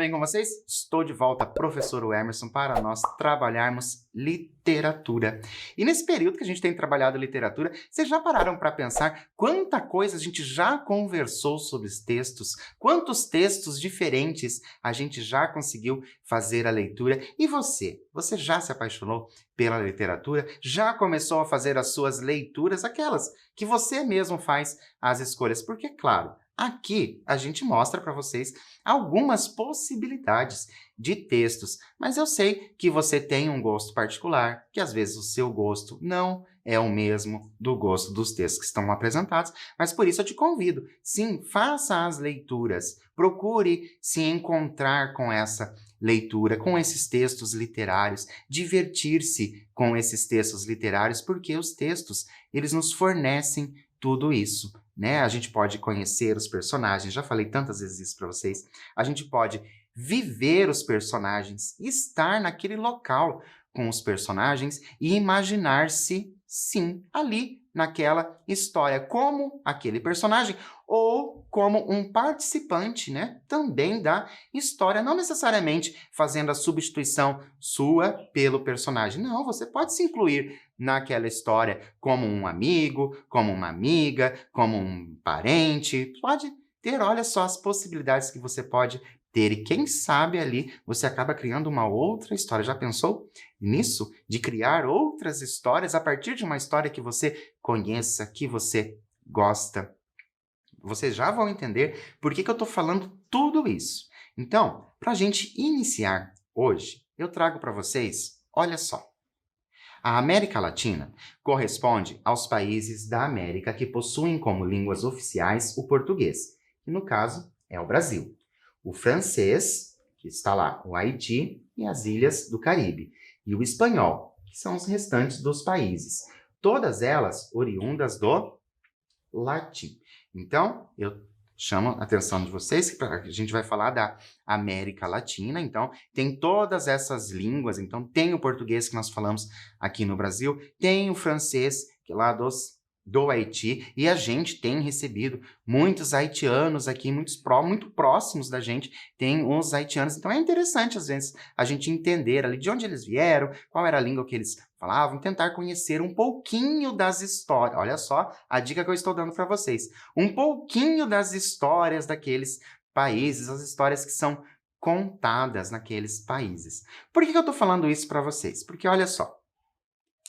bem com vocês? Estou de volta, professor Emerson, para nós trabalharmos literatura. E nesse período que a gente tem trabalhado literatura, vocês já pararam para pensar quanta coisa a gente já conversou sobre os textos? Quantos textos diferentes a gente já conseguiu fazer a leitura? E você? Você já se apaixonou pela literatura? Já começou a fazer as suas leituras, aquelas que você mesmo faz as escolhas? Porque, claro, aqui a gente mostra para vocês algumas possibilidades de textos, mas eu sei que você tem um gosto particular, que às vezes o seu gosto não é o mesmo do gosto dos textos que estão apresentados, mas por isso eu te convido, sim, faça as leituras, procure se encontrar com essa leitura, com esses textos literários, divertir-se com esses textos literários, porque os textos, eles nos fornecem tudo isso, né? A gente pode conhecer os personagens, já falei tantas vezes isso para vocês, a gente pode viver os personagens, estar naquele local com os personagens e imaginar-se, sim, ali naquela história, como aquele personagem ou como um participante, né, também da história, não necessariamente fazendo a substituição sua pelo personagem. Não, você pode se incluir naquela história como um amigo, como uma amiga, como um parente. Pode ter, olha só as possibilidades que você pode ter. E quem sabe ali você acaba criando uma outra história. Já pensou nisso? De criar outras histórias a partir de uma história que você conheça, que você gosta. Vocês já vão entender por que eu estou falando tudo isso. Então, para a gente iniciar hoje, eu trago para vocês, olha só. A América Latina corresponde aos países da América que possuem como línguas oficiais o português, que no caso é o Brasil, o francês, que está lá, o Haiti e as ilhas do Caribe, e o espanhol, que são os restantes dos países, todas elas oriundas do latim. Então, eu chamo a atenção de vocês que a gente vai falar da América Latina, então tem todas essas línguas, então tem o português que nós falamos aqui no Brasil, tem o francês, que é lá do Haiti, e a gente tem recebido muitos haitianos aqui, muito próximos da gente, tem os haitianos, então é interessante às vezes a gente entender ali de onde eles vieram, qual era a língua que eles falavam, tentar conhecer um pouquinho das histórias, olha só a dica que eu estou dando para vocês, um pouquinho das histórias daqueles países, as histórias que são contadas naqueles países. Por que eu estou falando isso para vocês? Porque olha só,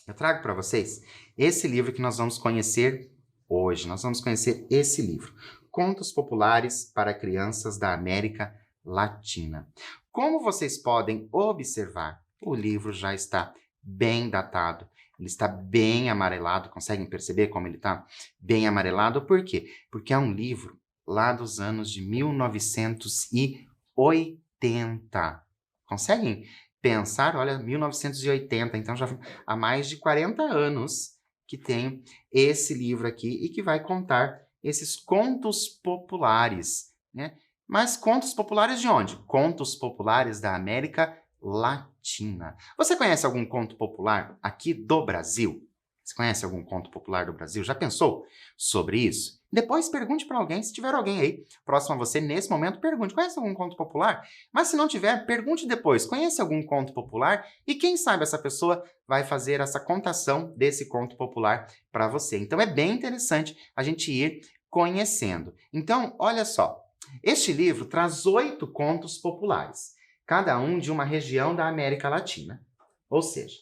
eu trago para vocês esse livro que nós vamos conhecer hoje. Nós vamos conhecer esse livro, Contos Populares para Crianças da América Latina. Como vocês podem observar, o livro já está bem datado, ele está bem amarelado. Conseguem perceber como ele está bem amarelado? Por quê? Porque é um livro lá dos anos de 1980. Conseguem pensar? Olha, 1980, então já há mais de 40 anos que tem esse livro aqui e que vai contar esses contos populares, né? Mas contos populares de onde? Contos populares da América Latina. Você conhece algum conto popular aqui do Brasil? Você conhece algum conto popular do Brasil? Já pensou sobre isso? Depois pergunte para alguém, se tiver alguém aí próximo a você, nesse momento, pergunte, conhece algum conto popular? Mas se não tiver, pergunte depois, conhece algum conto popular? E quem sabe essa pessoa vai fazer essa contação desse conto popular para você. Então é bem interessante a gente ir conhecendo. Então, olha só, este livro traz 8 contos populares, cada um de uma região da América Latina, ou seja,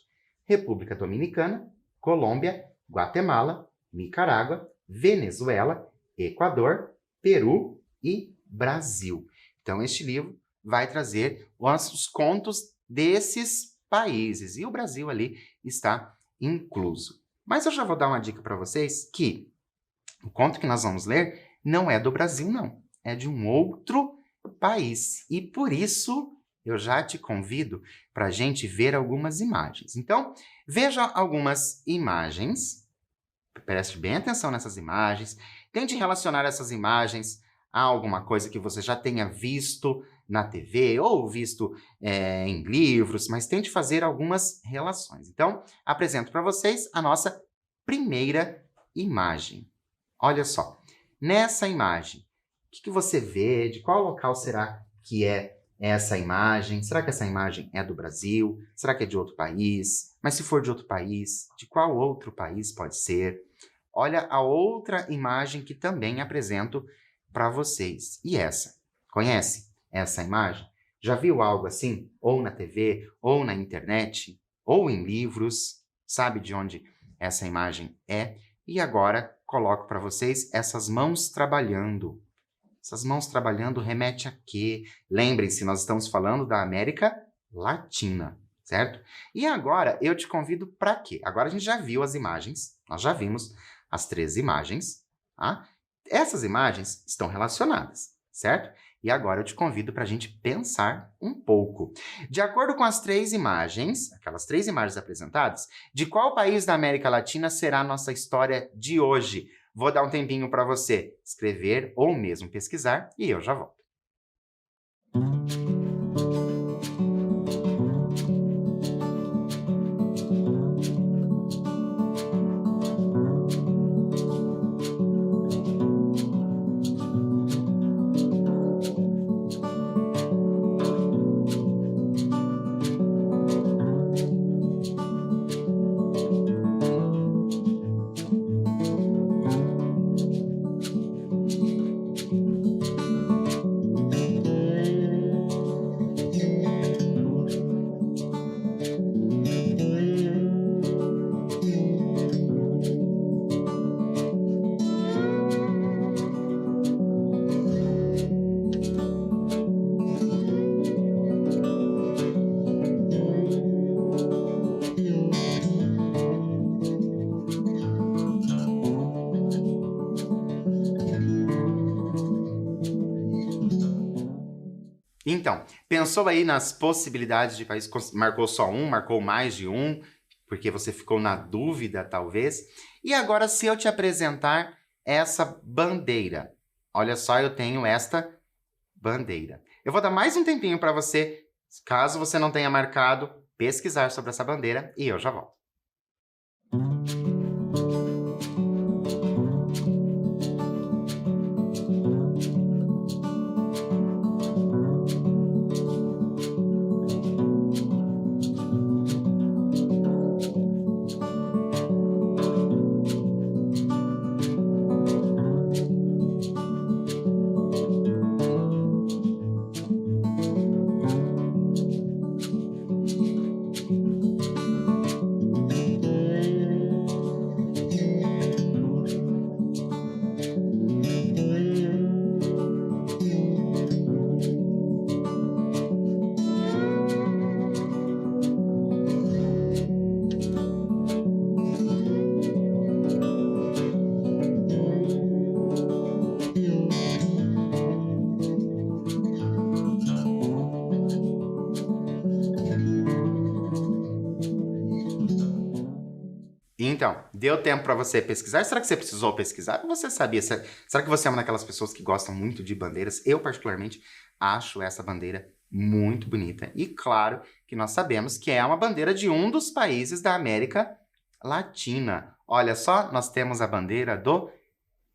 República Dominicana, Colômbia, Guatemala, Nicarágua, Venezuela, Equador, Peru e Brasil. Então, este livro vai trazer os contos desses países. E o Brasil ali está incluso. Mas eu já vou dar uma dica para vocês que o conto que nós vamos ler não é do Brasil, não. É de um outro país. E por isso eu já te convido para a gente ver algumas imagens. Então, veja algumas imagens. Preste bem atenção nessas imagens. Tente relacionar essas imagens a alguma coisa que você já tenha visto na TV ou visto em livros, mas tente fazer algumas relações. Então, apresento para vocês a nossa primeira imagem. Olha só, nessa imagem, o que você vê? De qual local será que é essa imagem? Será que essa imagem é do Brasil? Será que é de outro país? Mas se for de outro país, de qual outro país pode ser? Olha a outra imagem que também apresento para vocês. E essa? Conhece essa imagem? Já viu algo assim? Ou na TV, ou na internet, ou em livros? Sabe de onde essa imagem é? E agora coloco para vocês essas mãos trabalhando. Essas mãos trabalhando remete a quê? Lembrem-se, nós estamos falando da América Latina, certo? E agora eu te convido para quê? Agora a gente já viu as imagens, nós já vimos as 3 imagens, tá? Essas imagens estão relacionadas, certo? E agora eu te convido para a gente pensar um pouco. De acordo com as 3 imagens, aquelas 3 imagens apresentadas, de qual país da América Latina será a nossa história de hoje? Vou dar um tempinho para você escrever ou mesmo pesquisar e eu já volto. Então, pensou aí nas possibilidades de país? Marcou só um, marcou mais de um, porque você ficou na dúvida, talvez. E agora, se eu te apresentar essa bandeira. Olha só, eu tenho esta bandeira. Eu vou dar mais um tempinho para você, caso você não tenha marcado, pesquisar sobre essa bandeira e eu já volto. Então, deu tempo para você pesquisar? Será que você precisou pesquisar? Ou você sabia? Será que você é uma daquelas pessoas que gostam muito de bandeiras? Eu, particularmente, acho essa bandeira muito bonita. E claro que nós sabemos que é uma bandeira de um dos países da América Latina. Olha só, nós temos a bandeira do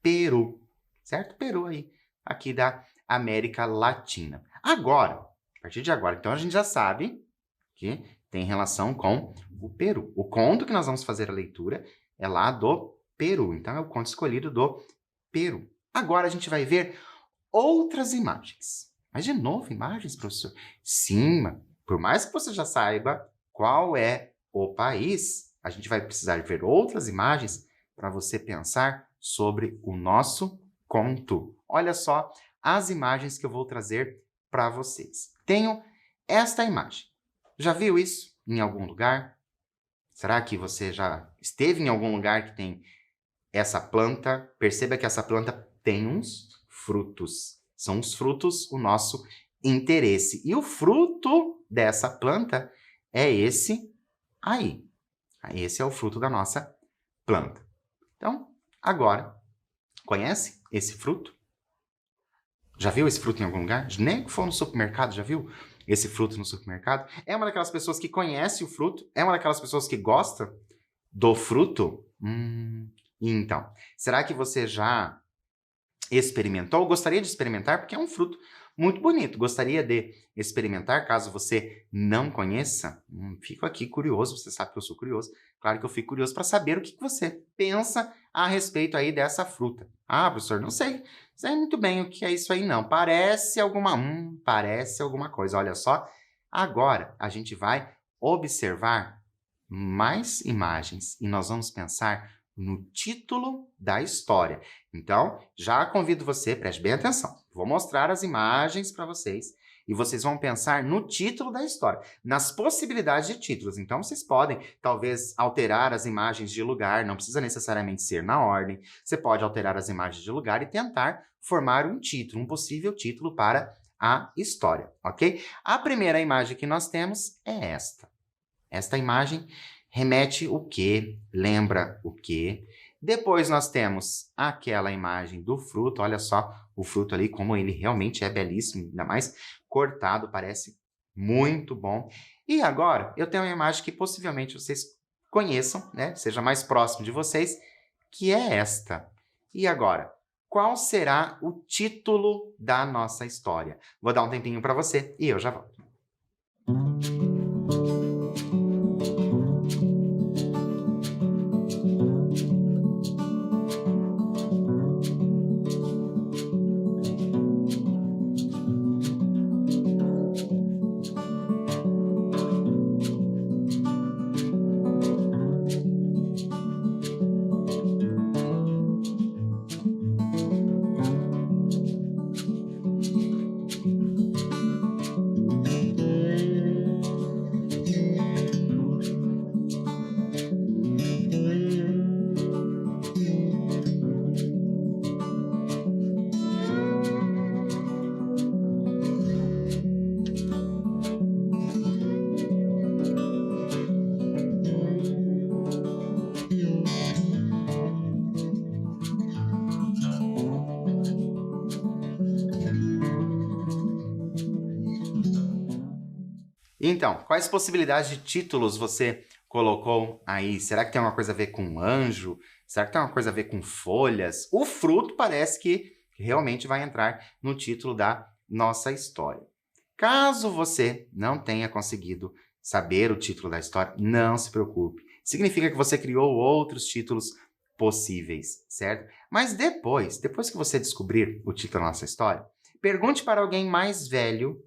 Peru, certo? Peru aí, aqui da América Latina. Agora, a partir de agora, então a gente já sabe que tem relação com o Peru. O conto que nós vamos fazer a leitura é lá do Peru. Então, é o conto escolhido do Peru. Agora a gente vai ver outras imagens. Mas, de novo, imagens, professor? Sim, por mais que você já saiba qual é o país, a gente vai precisar ver outras imagens para você pensar sobre o nosso conto. Olha só as imagens que eu vou trazer para vocês. Tenho esta imagem. Já viu isso em algum lugar? Será que você já esteve em algum lugar que tem essa planta? Perceba que essa planta tem uns frutos. São os frutos o nosso interesse. E o fruto dessa planta é esse aí. Esse é o fruto da nossa planta. Então, agora, conhece esse fruto? Já viu esse fruto em algum lugar? Nem que for no supermercado, já viu esse fruto no supermercado? É uma daquelas pessoas que conhece o fruto? É uma daquelas pessoas que gosta do fruto? Então, será que você já experimentou? Gostaria de experimentar? Porque é um fruto Muito bonito. Gostaria de experimentar, caso você não conheça? Fico aqui curioso, você sabe que eu sou curioso. Claro que eu fico curioso para saber o que que você pensa a respeito aí dessa fruta. Ah, professor, não sei. Sei muito bem o que é isso aí, não. Parece alguma coisa. Olha só. Agora a gente vai observar mais imagens e nós vamos pensar no título da história. Então, já convido você, preste bem atenção. Vou mostrar as imagens para vocês e vocês vão pensar no título da história, nas possibilidades de títulos. Então, vocês podem, talvez, alterar as imagens de lugar, não precisa necessariamente ser na ordem. Você pode alterar as imagens de lugar e tentar formar um título, um possível título para a história, ok? A primeira imagem que nós temos é esta. Esta imagem remete o quê? Lembra o quê? Depois nós temos aquela imagem do fruto. Olha só o fruto ali, como ele realmente é belíssimo, ainda mais cortado, parece muito bom. E agora eu tenho uma imagem que possivelmente vocês conheçam, né? Seja mais próximo de vocês, que é esta. E agora, qual será o título da nossa história? Vou dar um tempinho para você e eu já volto. Então, quais possibilidades de títulos você colocou aí? Será que tem uma coisa a ver com anjo? Será que tem uma coisa a ver com folhas? O fruto parece que realmente vai entrar no título da nossa história. Caso você não tenha conseguido saber o título da história, não se preocupe. Significa que você criou outros títulos possíveis, certo? Mas depois que você descobrir o título da nossa história, pergunte para alguém mais velho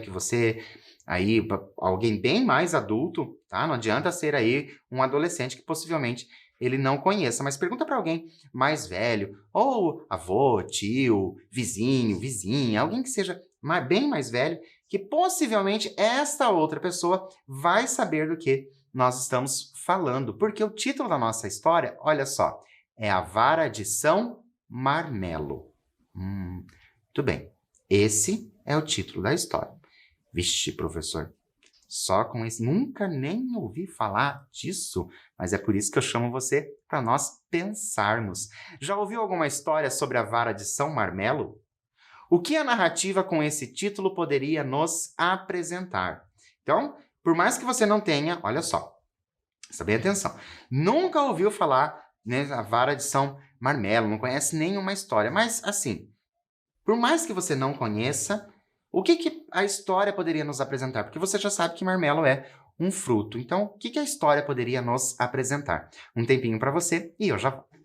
que você, aí alguém bem mais adulto, tá? Não adianta ser aí um adolescente que possivelmente ele não conheça, mas pergunta para alguém mais velho, ou avô, tio, vizinho, vizinha, alguém que seja bem mais velho, que possivelmente esta outra pessoa vai saber do que nós estamos falando, porque o título da nossa história, olha só, é A Vara de São Marmelo. Muito bem, esse é o título da história. Vixe, professor, só com esse... Nunca nem ouvi falar disso, mas é por isso que eu chamo você para nós pensarmos. Já ouviu alguma história sobre a vara de São Marmelo? O que a narrativa com esse título poderia nos apresentar? Então, por mais que você não tenha, olha só, presta bem atenção, nunca ouviu falar, né, a vara de São Marmelo, não conhece nenhuma história, mas assim, por mais que você não conheça, o que a história poderia nos apresentar? Porque você já sabe que marmelo é um fruto. Então, o que a história poderia nos apresentar? Um tempinho para você e eu já volto.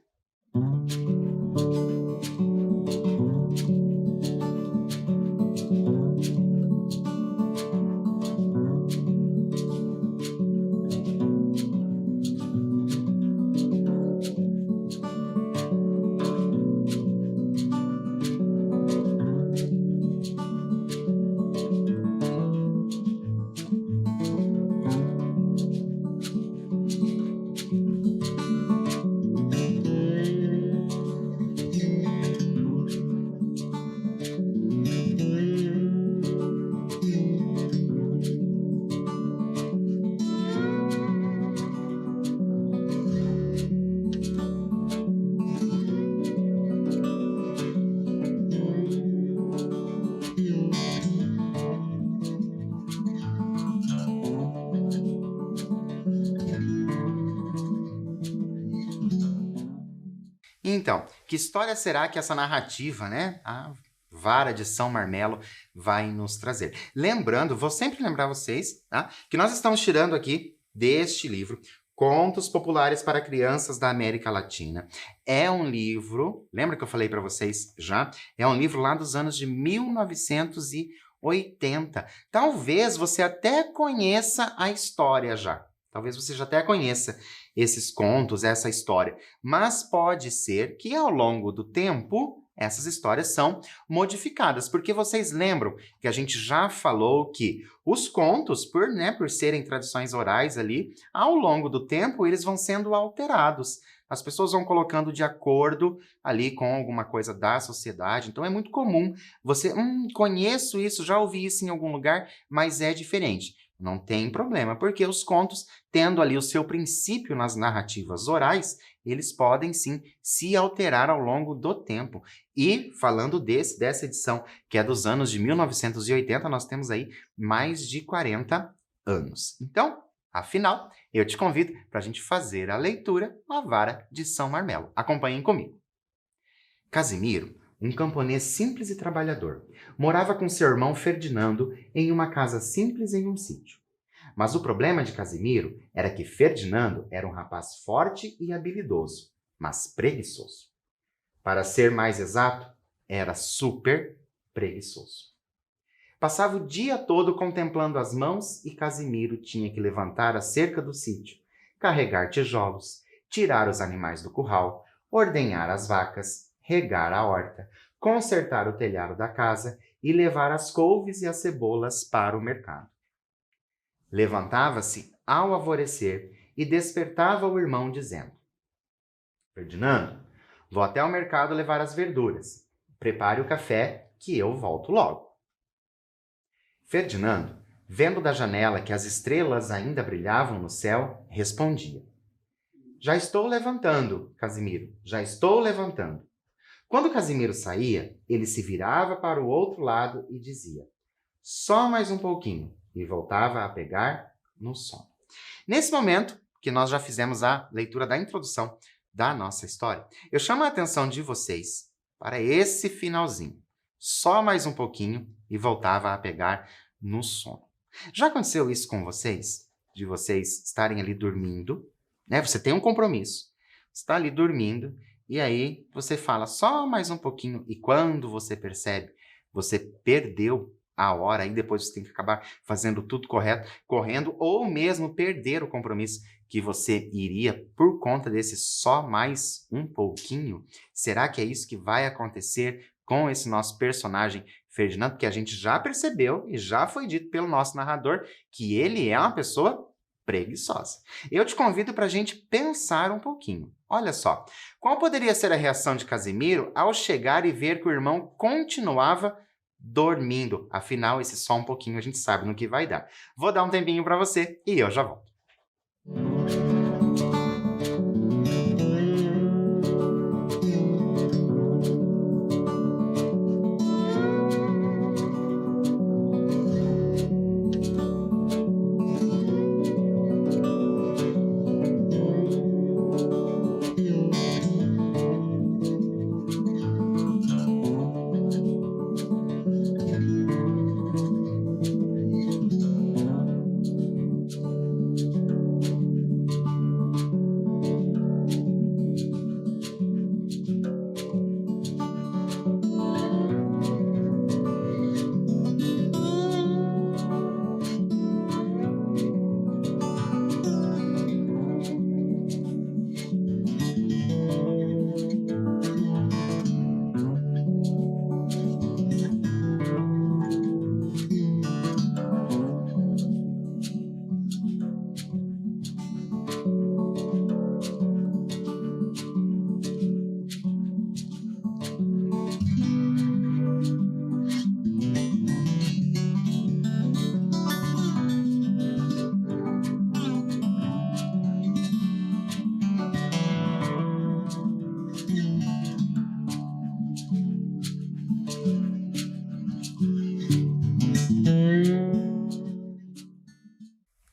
Então, que história será que essa narrativa, né? A vara de São Marmelo vai nos trazer. Lembrando, vou sempre lembrar vocês, tá? Que nós estamos tirando aqui deste livro Contos Populares para Crianças da América Latina. É um livro, lembra que eu falei para vocês já? É um livro lá dos anos de 1980. Talvez você até conheça a história já. Talvez você já até conheça esses contos, essa história. Mas pode ser que ao longo do tempo essas histórias são modificadas. Porque vocês lembram que a gente já falou que os contos, por serem tradições orais ali, ao longo do tempo eles vão sendo alterados. As pessoas vão colocando de acordo ali com alguma coisa da sociedade. Então é muito comum você, conheço isso, já ouvi isso em algum lugar, mas é diferente. Não tem problema, porque os contos, tendo ali o seu princípio nas narrativas orais, eles podem sim se alterar ao longo do tempo. E falando dessa edição, que é dos anos de 1980, nós temos aí mais de 40 anos. Então, afinal, eu te convido para a gente fazer a leitura A Vara de São Marmelo. Acompanhem comigo. Casimiro, um camponês simples e trabalhador, morava com seu irmão Ferdinando em uma casa simples em um sítio. Mas o problema de Casimiro era que Ferdinando era um rapaz forte e habilidoso, mas preguiçoso. Para ser mais exato, era super preguiçoso. Passava o dia todo contemplando as mãos e Casimiro tinha que levantar a cerca do sítio, carregar tijolos, tirar os animais do curral, ordenhar as vacas, regar a horta, consertar o telhado da casa e levar as couves e as cebolas para o mercado. Levantava-se ao alvorecer e despertava o irmão dizendo: Ferdinando, vou até ao mercado levar as verduras. Prepare o café que eu volto logo. Ferdinando, vendo da janela que as estrelas ainda brilhavam no céu, respondia: Já estou levantando, Casimiro, já estou levantando. Quando Casimiro saía, ele se virava para o outro lado e dizia: Só mais um pouquinho, e voltava a pegar no sono. Nesse momento, que nós já fizemos a leitura da introdução da nossa história, eu chamo a atenção de vocês para esse finalzinho. Só mais um pouquinho e voltava a pegar no sono. Já aconteceu isso com vocês? De vocês estarem ali dormindo, né? Você tem um compromisso, está ali dormindo, e aí você fala só mais um pouquinho, e quando você percebe, você perdeu a hora, aí depois você tem que acabar fazendo tudo correto, correndo, ou mesmo perder o compromisso que você iria por conta desse só mais um pouquinho. Será que é isso que vai acontecer com esse nosso personagem Ferdinando? Porque a gente já percebeu e já foi dito pelo nosso narrador que ele é uma pessoa preguiçosa. Eu te convido para a gente pensar um pouquinho. Olha só, qual poderia ser a reação de Casimiro ao chegar e ver que o irmão continuava dormindo? Afinal, esse só um pouquinho a gente sabe no que vai dar. Vou dar um tempinho para você e eu já volto.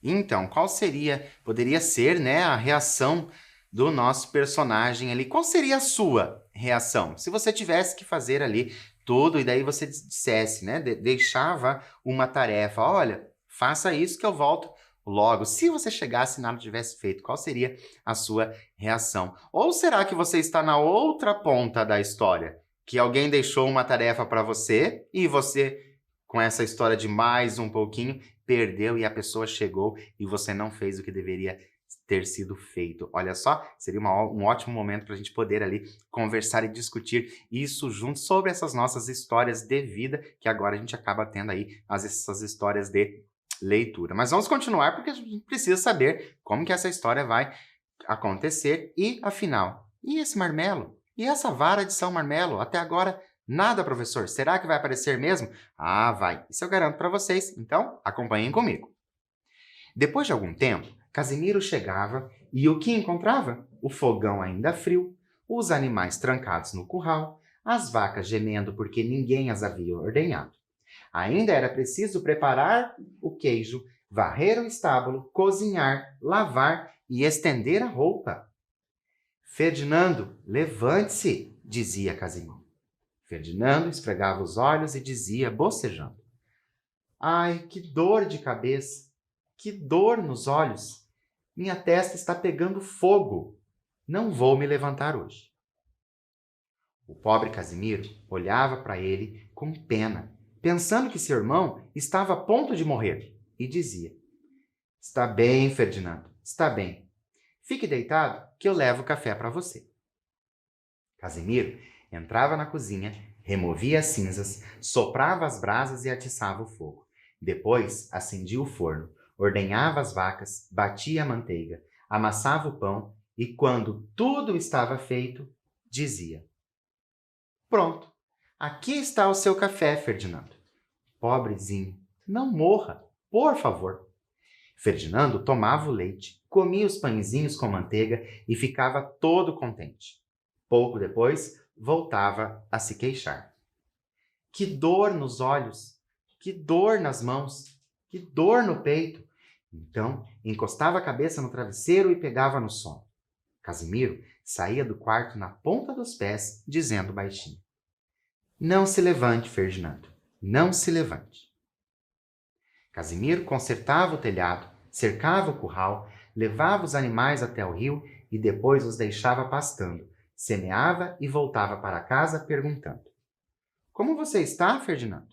Então, poderia ser, né, a reação do nosso personagem ali? Qual seria a sua reação? Se você tivesse que fazer ali tudo, e daí você dissesse, né? Deixava uma tarefa, olha, faça isso que eu volto logo. Se você chegasse e nada tivesse feito, qual seria a sua reação? Ou será que você está na outra ponta da história? Que alguém deixou uma tarefa para você e você, com essa história de mais um pouquinho, perdeu e a pessoa chegou e você não fez o que deveria ter sido feito. Olha só, seria um ótimo momento para a gente poder ali conversar e discutir isso juntos sobre essas nossas histórias de vida, que agora a gente acaba tendo aí essas histórias de leitura. Mas vamos continuar porque a gente precisa saber como que essa história vai acontecer e, afinal, e esse marmelo? E essa vara de São Marmelo? Até agora, nada, professor. Será que vai aparecer mesmo? Ah, vai. Isso eu garanto para vocês. Então, acompanhem comigo. Depois de algum tempo, Casimiro chegava e o que encontrava? O fogão ainda frio, os animais trancados no curral, as vacas gemendo porque ninguém as havia ordenhado. Ainda era preciso preparar o queijo, varrer o estábulo, cozinhar, lavar e estender a roupa. Ferdinando, levante-se, dizia Casimiro. Ferdinando esfregava os olhos e dizia, bocejando: ai, que dor de cabeça, que dor nos olhos. Minha testa está pegando fogo. Não vou me levantar hoje. O pobre Casimiro olhava para ele com pena, pensando que seu irmão estava a ponto de morrer, e dizia: está bem, Ferdinando, está bem. Fique deitado que eu levo café para você. Casimiro entrava na cozinha, removia as cinzas, soprava as brasas e atiçava o fogo. Depois acendia o forno, ordenhava as vacas, batia a manteiga, amassava o pão e, quando tudo estava feito, dizia: pronto, aqui está o seu café, Ferdinando. Pobrezinho, não morra, por favor. Ferdinando tomava o leite, comia os pãezinhos com manteiga e ficava todo contente. Pouco depois, voltava a se queixar. Que dor nos olhos, que dor nas mãos, que dor no peito. Então, encostava a cabeça no travesseiro e pegava no sono. Casimiro saía do quarto na ponta dos pés, dizendo baixinho: não se levante, Ferdinando, não se levante. Casimiro consertava o telhado, cercava o curral, levava os animais até o rio e depois os deixava pastando, semeava e voltava para casa perguntando: como você está, Ferdinando?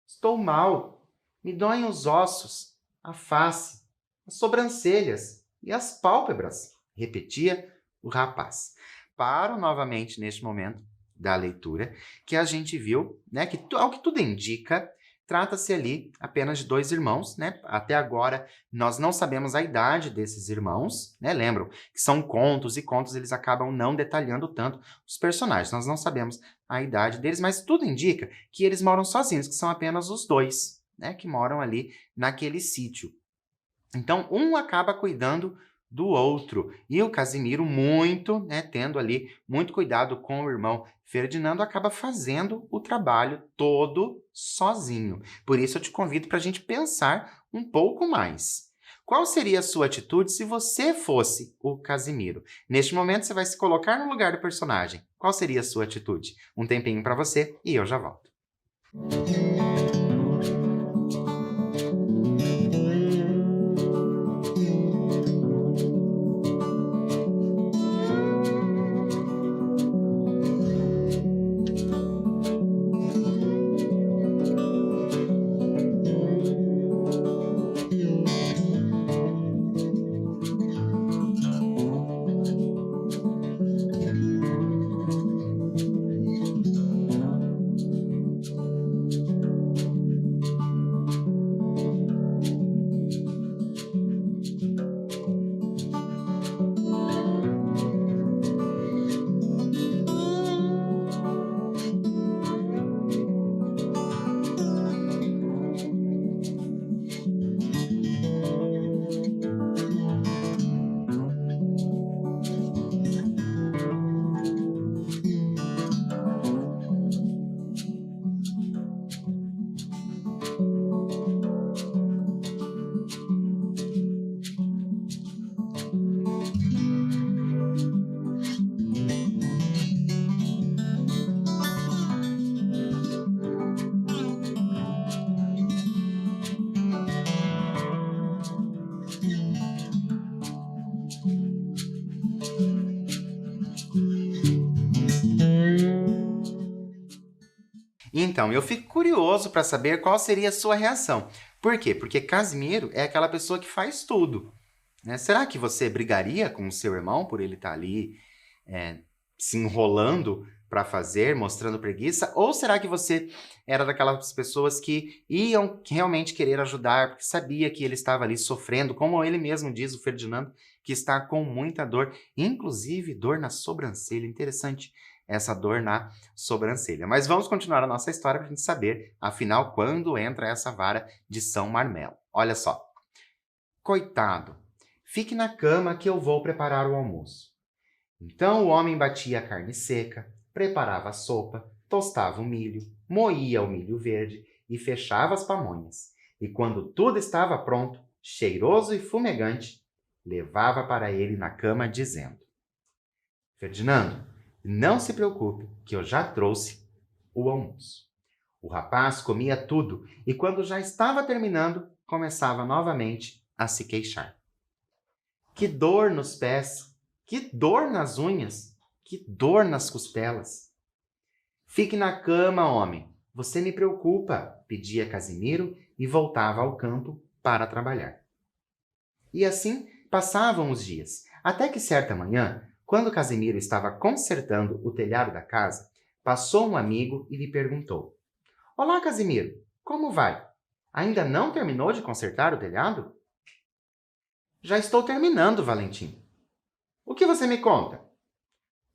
Estou mal, me doem os ossos, a face, as sobrancelhas e as pálpebras, repetia o rapaz. Paro novamente neste momento da leitura, que a gente viu, né, que ao que tudo indica, trata-se ali apenas de dois irmãos, né? Até agora nós não sabemos a idade desses irmãos, né? Lembram que são contos e contos eles acabam não detalhando tanto os personagens. Nós não sabemos a idade deles, mas tudo indica que eles moram sozinhos, que são apenas os dois, né, que moram ali naquele sítio. Então, um acaba cuidando do outro. E o Casimiro, muito, né, tendo ali muito cuidado com o irmão Ferdinando, acaba fazendo o trabalho todo sozinho. Por isso eu te convido para a gente pensar um pouco mais. Qual seria a sua atitude se você fosse o Casimiro? Neste momento, você vai se colocar no lugar do personagem. Qual seria a sua atitude? Um tempinho para você e eu já volto. Então, eu fico curioso para saber qual seria a sua reação. Por quê? Porque Casimiro é aquela pessoa que faz tudo, né? Será que você brigaria com o seu irmão por ele estar ali se enrolando para fazer, mostrando preguiça? Ou será que você era daquelas pessoas que iam realmente querer ajudar, porque sabia que ele estava ali sofrendo, como ele mesmo diz, o Ferdinando, que está com muita dor, inclusive dor na sobrancelha. Interessante essa dor na sobrancelha. Mas vamos continuar a nossa história para a gente saber, afinal, quando entra essa vara de São Marmelo. Olha só. Coitado, fique na cama que eu vou preparar o almoço. Então o homem batia a carne seca, preparava a sopa, tostava o milho, moía o milho verde e fechava as pamonhas. E quando tudo estava pronto, cheiroso e fumegante, levava para ele na cama, dizendo: Ferdinando, não se preocupe, que eu já trouxe o almoço. O rapaz comia tudo e, quando já estava terminando, começava novamente a se queixar. Que dor nos pés, que dor nas unhas, que dor nas costelas. Fique na cama, homem. Você me preocupa, pedia Casimiro e voltava ao campo para trabalhar. E assim passavam os dias, até que certa manhã, quando Casimiro estava consertando o telhado da casa, passou um amigo e lhe perguntou: Olá, Casimiro, como vai? Ainda não terminou de consertar o telhado? Já estou terminando, Valentim. O que você me conta?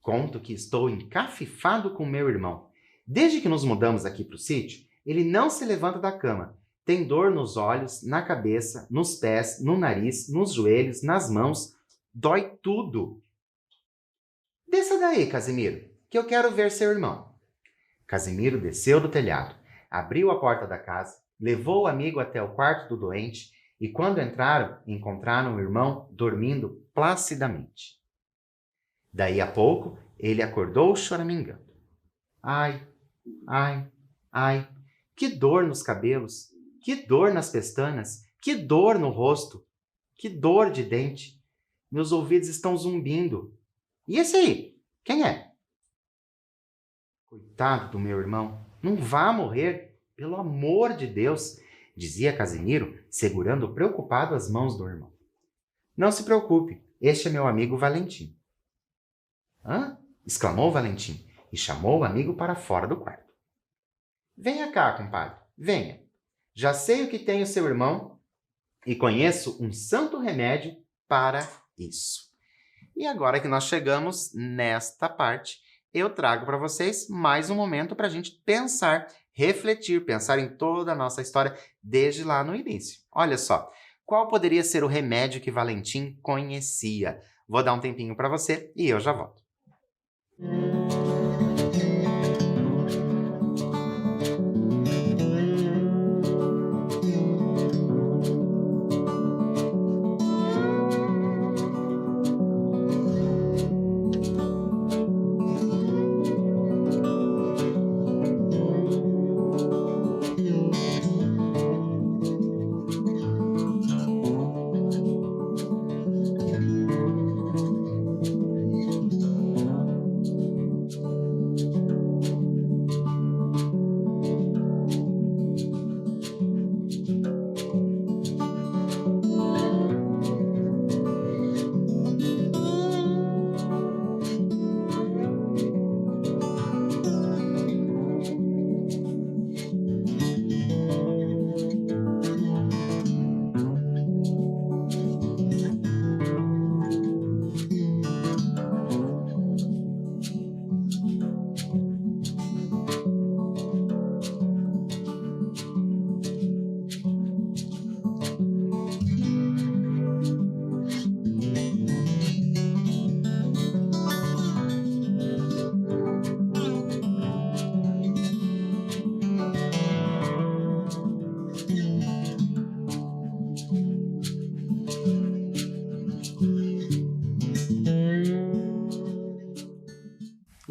Conto que estou encafifado com meu irmão. Desde que nos mudamos aqui para o sítio, ele não se levanta da cama. Tem dor nos olhos, na cabeça, nos pés, no nariz, nos joelhos, nas mãos. Dói tudo. Desça daí, Casimiro, que eu quero ver seu irmão. Casimiro desceu do telhado, abriu a porta da casa, levou o amigo até o quarto do doente e, quando encontraram o irmão dormindo placidamente. Daí a pouco, ele acordou choramingando. Ai, ai, ai, que dor nos cabelos, que dor nas pestanas, que dor no rosto, que dor de dente. Meus ouvidos estão zumbindo. E esse aí, quem é? Coitado do meu irmão, não vá morrer, pelo amor de Deus, dizia Casimiro, segurando preocupado as mãos do irmão. Não se preocupe, este é meu amigo Valentim. Hã? Exclamou Valentim e chamou o amigo para fora do quarto. Venha cá, compadre, venha. Já sei o que tem o seu irmão e conheço um santo remédio para isso. E agora que nós chegamos nesta parte, eu trago para vocês mais um momento para a gente pensar, refletir, pensar em toda a nossa história desde lá no início. Olha só, qual poderia ser o remédio que Valentim conhecia? Vou dar um tempinho para você e eu já volto.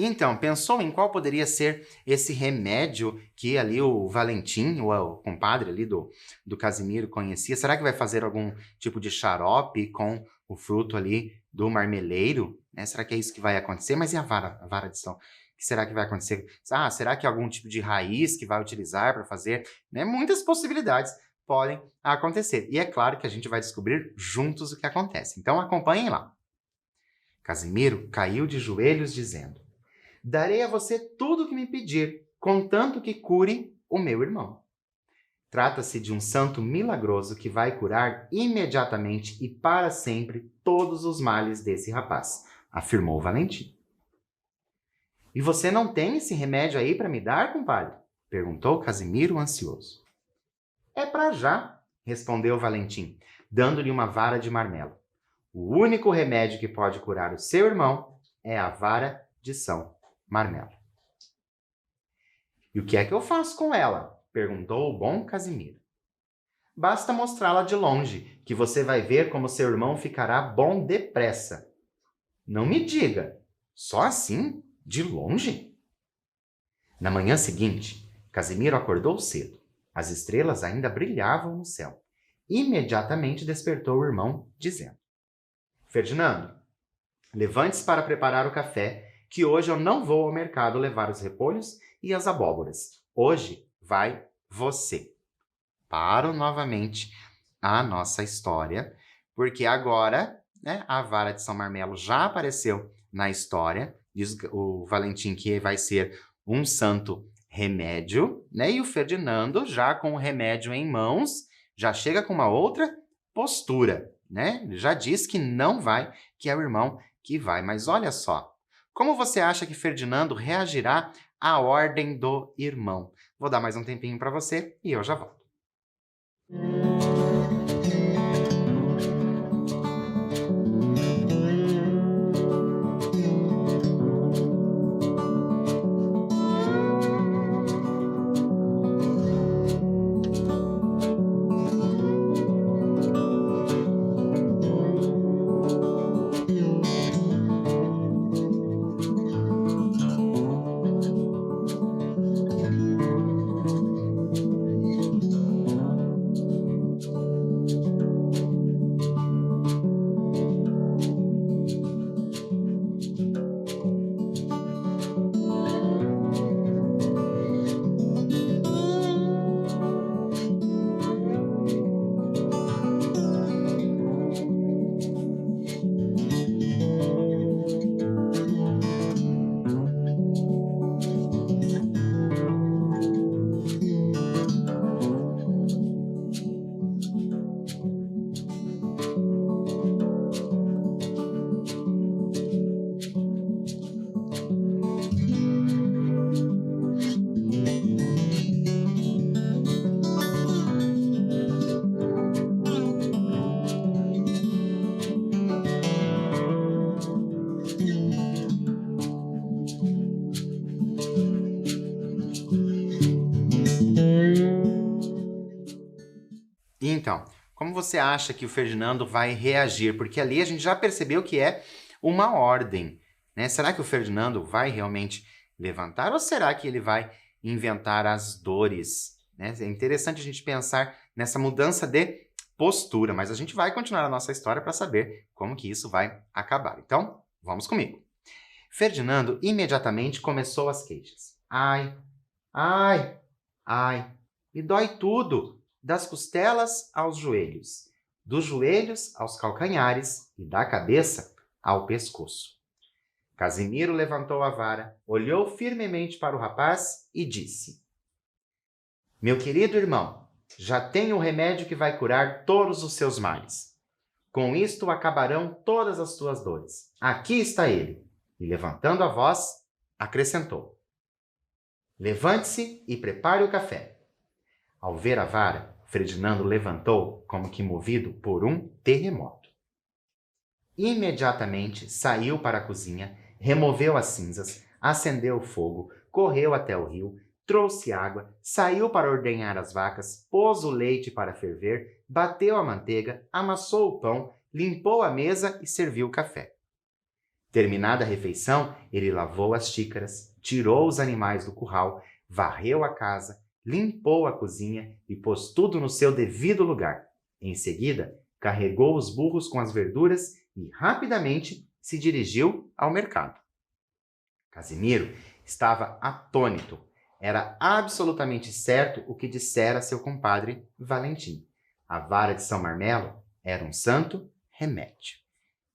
Então, pensou em qual poderia ser esse remédio que ali o Valentim, o compadre ali do Casimiro, conhecia? Será que vai fazer algum tipo de xarope com o fruto ali do marmeleiro? Será que é isso que vai acontecer? Mas e a vara de São? que será que vai acontecer? Ah, será que é algum tipo de raiz que vai utilizar para fazer? Né? Muitas possibilidades podem acontecer. E é claro que a gente vai descobrir juntos o que acontece. Então acompanhem lá. Casimiro caiu de joelhos dizendo: darei a você tudo o que me pedir, contanto que cure o meu irmão. Trata-se de um santo milagroso que vai curar imediatamente e para sempre todos os males desse rapaz, afirmou Valentim. E você não tem esse remédio aí para me dar, compadre? Perguntou Casimiro ansioso. É para já, respondeu Valentim, dando-lhe uma vara de marmelo. O único remédio que pode curar o seu irmão é a vara de São Marmelo. E o que é que eu faço com ela? Perguntou o bom Casimiro. Basta mostrá-la de longe, que você vai ver como seu irmão ficará bom depressa. Não me diga, só assim, de longe? Na manhã seguinte, Casimiro acordou cedo. As estrelas ainda brilhavam no céu. Imediatamente despertou o irmão, dizendo: Ferdinando, levante-se para preparar o café, que hoje eu não vou ao mercado levar os repolhos e as abóboras. Hoje vai você. Paro novamente a nossa história, porque agora, né, a vara de São Marmelo já apareceu na história. Diz o Valentim que vai ser um santo remédio, né? E o Ferdinando, já com o remédio em mãos, já chega com uma outra postura, né? Ele já diz que não vai, que é o irmão que vai. Mas olha só, como você acha que Ferdinando reagirá à ordem do irmão? Vou dar mais um tempinho para você e eu já volto. Então, como você acha que o Ferdinando vai reagir? Porque ali a gente já percebeu que é uma ordem, né? Será que o Ferdinando vai realmente levantar ou será que ele vai inventar as dores, né? É interessante a gente pensar nessa mudança de postura, mas a gente vai continuar a nossa história para saber como que isso vai acabar. Então, vamos comigo. Ferdinando imediatamente começou as queixas. Ai, ai, ai, me dói tudo, das costelas aos joelhos, dos joelhos aos calcanhares e da cabeça ao pescoço. Casimiro levantou a vara, olhou firmemente para o rapaz e disse: Meu querido irmão, já tenho o remédio que vai curar todos os seus males. Com isto acabarão todas as tuas dores. Aqui está ele. E levantando a voz, acrescentou: Levante-se e prepare o café. Ao ver a vara, Ferdinando levantou como que movido por um terremoto. Imediatamente saiu para a cozinha, removeu as cinzas, acendeu o fogo, correu até o rio, trouxe água, saiu para ordenhar as vacas, pôs o leite para ferver, bateu a manteiga, amassou o pão, limpou a mesa e serviu o café. Terminada a refeição, ele lavou as xícaras, tirou os animais do curral, varreu a casa, limpou a cozinha e pôs tudo no seu devido lugar. Em seguida, carregou os burros com as verduras e rapidamente se dirigiu ao mercado. Casimiro estava atônito. Era absolutamente certo o que dissera seu compadre Valentim. A vara de São Marmelo era um santo remédio.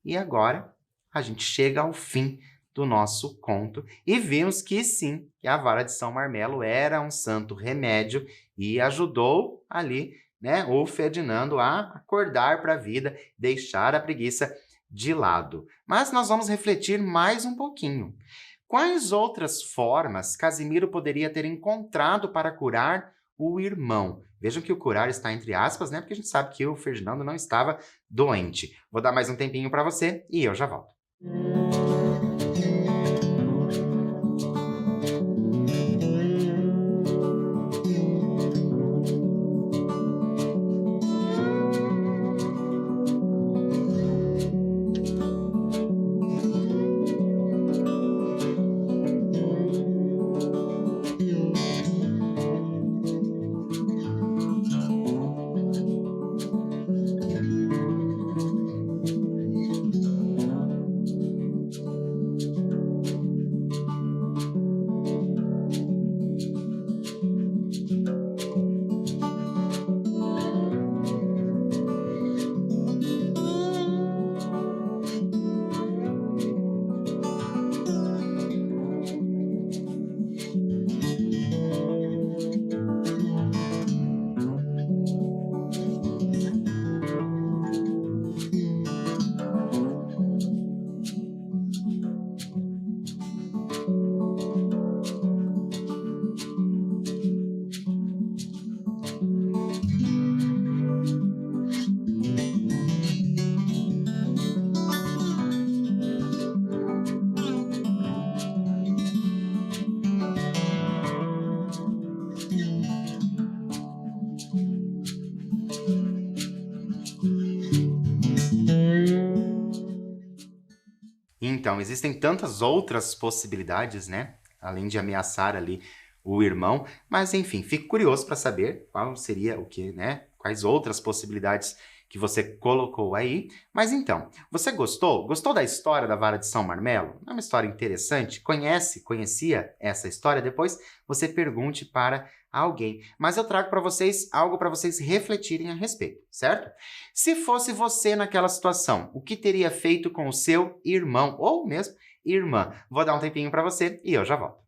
E agora a gente chega ao fim do nosso conto e vimos que sim, que a vara de São Marmelo era um santo remédio e ajudou ali, né, o Ferdinando a acordar para a vida, deixar a preguiça de lado. Mas nós vamos refletir mais um pouquinho. Quais outras formas Casimiro poderia ter encontrado para curar o irmão? Vejam que o curar está entre aspas, né? Porque a gente sabe que o Ferdinando não estava doente. Vou dar mais um tempinho para você e eu já volto. Então, existem tantas outras possibilidades, né? Além de ameaçar ali o irmão, mas enfim, fico curioso para saber qual seria o que, né? Quais outras possibilidades que você colocou aí. Mas então, você gostou? Gostou da história da vara de São Marmelo? É uma história interessante? Conhecia essa história? Depois você pergunte para alguém. Mas eu trago para vocês algo para vocês refletirem a respeito, certo? Se fosse você naquela situação, o que teria feito com o seu irmão ou mesmo irmã? Vou dar um tempinho para você e eu já volto.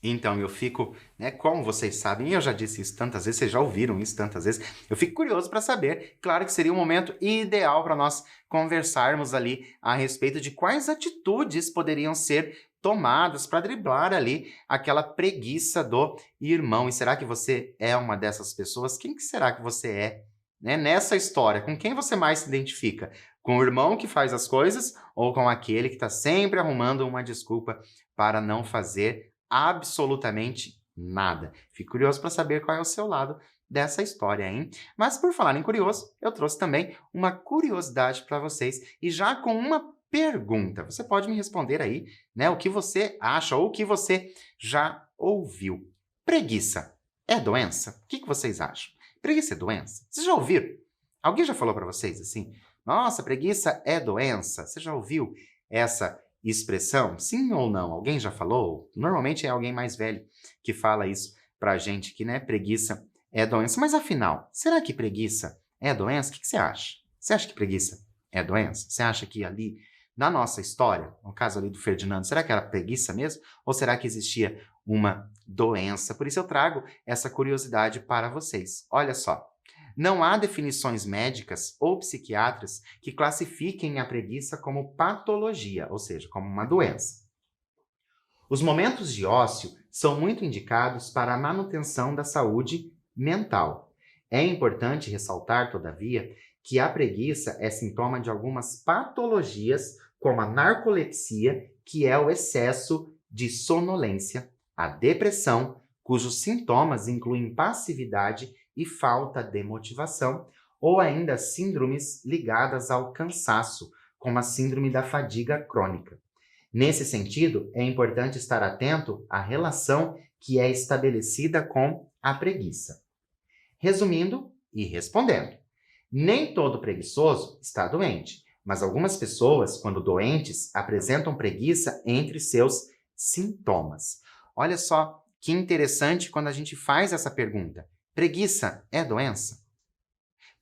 Então, eu fico, né, como vocês sabem, e eu já disse isso tantas vezes, vocês já ouviram isso tantas vezes, eu fico curioso para saber, claro que seria um momento ideal para nós conversarmos ali a respeito de quais atitudes poderiam ser tomadas para driblar ali aquela preguiça do irmão. E será que você é uma dessas pessoas? Quem que será que você é, né, nessa história? Com quem você mais se identifica? Com o irmão que faz as coisas ou com aquele que está sempre arrumando uma desculpa para não fazer absolutamente nada? Fico curioso para saber qual é o seu lado dessa história, hein? Mas por falar em curioso, eu trouxe também uma curiosidade para vocês e já com uma pergunta. Você pode me responder aí, né, o que você acha ou o que você já ouviu. Preguiça é doença? O que vocês acham? Preguiça é doença? Vocês já ouviram? Alguém já falou para vocês assim? Nossa, preguiça é doença. Você já ouviu essa expressão? Sim ou não? Alguém já falou? Normalmente é alguém mais velho que fala isso pra gente, que né, preguiça é doença. Mas afinal, será que preguiça é doença? O que você acha? Você acha que preguiça é doença? Você acha que ali, na nossa história, no caso ali do Ferdinando, será que era preguiça mesmo? Ou será que existia uma doença? Por isso eu trago essa curiosidade para vocês. Olha só. Não há definições médicas ou psiquiátricas que classifiquem a preguiça como patologia, ou seja, como uma doença. Os momentos de ócio são muito indicados para a manutenção da saúde mental. É importante ressaltar, todavia, que a preguiça é sintoma de algumas patologias, como a narcolepsia, que é o excesso de sonolência, a depressão, cujos sintomas incluem passividade e falta de motivação, ou ainda síndromes ligadas ao cansaço, como a síndrome da fadiga crônica. Nesse sentido, é importante estar atento à relação que é estabelecida com a preguiça. Resumindo e respondendo, nem todo preguiçoso está doente, mas algumas pessoas, quando doentes, apresentam preguiça entre seus sintomas. Olha só que interessante quando a gente faz essa pergunta. Preguiça é doença?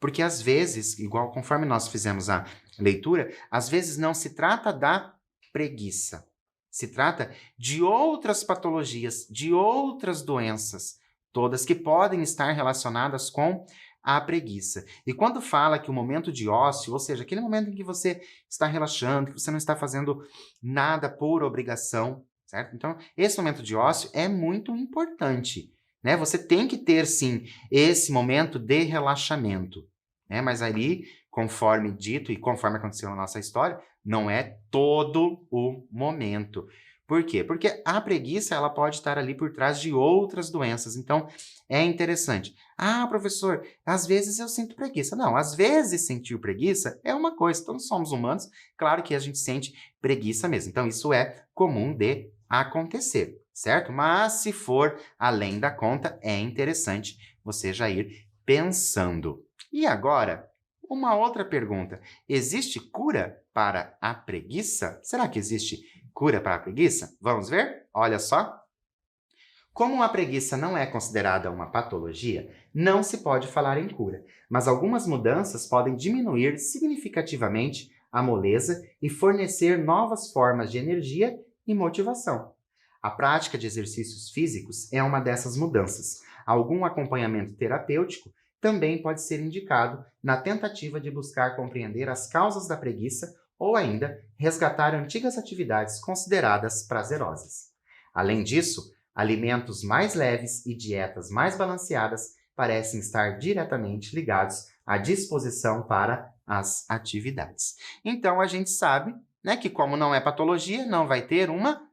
Porque às vezes, igual conforme nós fizemos a leitura, às vezes não se trata da preguiça. Se trata de outras patologias, de outras doenças, todas que podem estar relacionadas com a preguiça. E quando fala que o momento de ócio, ou seja, aquele momento em que você está relaxando, que você não está fazendo nada por obrigação, certo? Então, esse momento de ócio é muito importante, né? Você tem que ter, sim, esse momento de relaxamento, né? Mas ali, conforme dito e conforme aconteceu na nossa história, não é todo o momento. Por quê? Porque a preguiça ela pode estar ali por trás de outras doenças. Então, é interessante. Ah, professor, às vezes eu sinto preguiça. Não, às vezes sentir preguiça é uma coisa. Então, somos humanos, claro que a gente sente preguiça mesmo. Então, isso é comum de acontecer, certo? Mas se for além da conta, é interessante você já ir pensando. E agora, uma outra pergunta. Existe cura para a preguiça? Será que existe cura para a preguiça? Vamos ver? Olha só. Como a preguiça não é considerada uma patologia, não se pode falar em cura, mas algumas mudanças podem diminuir significativamente a moleza e fornecer novas formas de energia e motivação. A prática de exercícios físicos é uma dessas mudanças. Algum acompanhamento terapêutico também pode ser indicado na tentativa de buscar compreender as causas da preguiça ou ainda resgatar antigas atividades consideradas prazerosas. Além disso, alimentos mais leves e dietas mais balanceadas parecem estar diretamente ligados à disposição para as atividades. Então, a gente sabe, né, que como não é patologia, não vai ter uma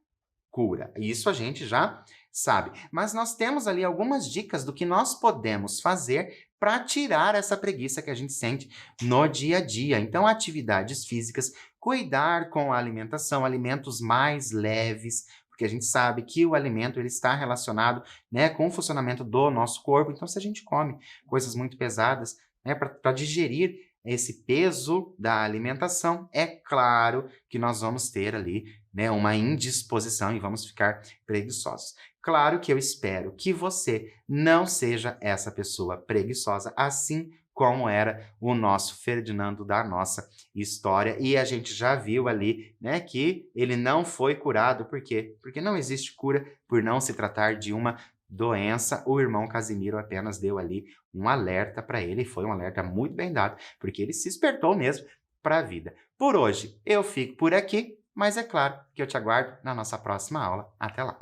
cura. Isso a gente já sabe. Mas nós temos ali algumas dicas do que nós podemos fazer para tirar essa preguiça que a gente sente no dia a dia. Então, atividades físicas, cuidar com a alimentação, alimentos mais leves, porque a gente sabe que o alimento ele está relacionado, né, com o funcionamento do nosso corpo. Então, se a gente come coisas muito pesadas, né, para digerir esse peso da alimentação, é claro que nós vamos ter ali, né, uma indisposição e vamos ficar preguiçosos. Claro que eu espero que você não seja essa pessoa preguiçosa, assim como era o nosso Ferdinando da nossa história. E a gente já viu ali, né, que ele não foi curado. Por quê? Porque não existe cura por não se tratar de uma doença. O irmão Casimiro apenas deu ali um alerta para ele, e foi um alerta muito bem dado, porque ele se espertou mesmo para a vida. Por hoje, eu fico por aqui, mas é claro que eu te aguardo na nossa próxima aula. Até lá!